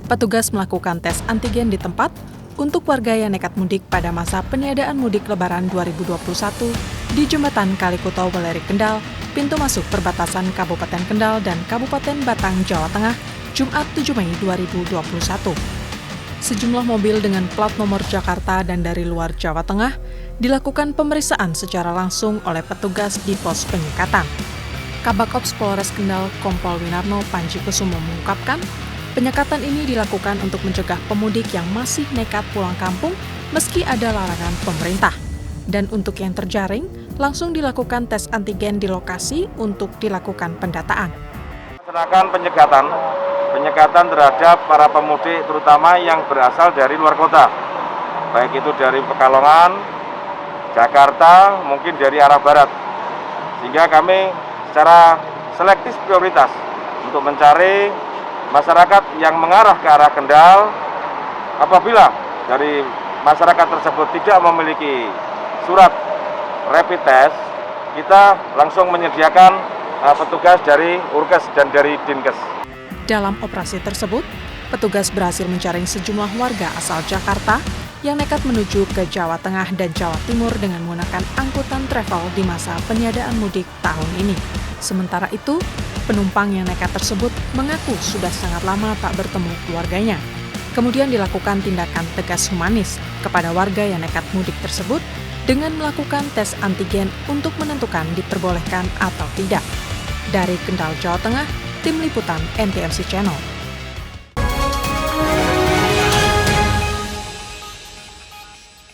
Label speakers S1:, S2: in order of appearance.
S1: Petugas melakukan tes antigen di tempat untuk warga yang nekat mudik pada masa peniadaan mudik Lebaran 2021 di Jembatan Kalikuto Weleri Kendal, pintu masuk perbatasan Kabupaten Kendal dan Kabupaten Batang, Jawa Tengah, Jumat 7 Mei 2021. Sejumlah mobil dengan plat nomor Jakarta dan dari luar Jawa Tengah dilakukan pemeriksaan secara langsung oleh petugas di pos penyekatan. Kabak Ops Polres Kendal Kompol Winarno Panji Kusumo mengungkapkan, penyekatan ini dilakukan untuk mencegah pemudik yang masih nekat pulang kampung meski ada larangan pemerintah. Dan untuk yang terjaring, langsung dilakukan tes antigen di lokasi untuk dilakukan pendataan.
S2: Melaksanakan penyekatan terhadap para pemudik terutama yang berasal dari luar kota, baik itu dari Pekalongan, Jakarta, mungkin dari arah barat, sehingga kami secara selektif prioritas untuk mencari masyarakat yang mengarah ke arah Kendal. Apabila dari masyarakat tersebut tidak memiliki surat rapid test, kita langsung menyediakan petugas dari Urkes dan dari Dinkes.
S1: Dalam operasi tersebut, petugas berhasil menjaring sejumlah warga asal Jakarta yang nekat menuju ke Jawa Tengah dan Jawa Timur dengan menggunakan angkutan travel di masa peniadaan mudik tahun ini. Sementara itu, penumpang yang nekat tersebut mengaku sudah sangat lama tak bertemu keluarganya. Kemudian dilakukan tindakan tegas humanis kepada warga yang nekat mudik tersebut dengan melakukan tes antigen untuk menentukan diperbolehkan atau tidak. Dari Kendal, Jawa Tengah, Tim Liputan NTMC Channel.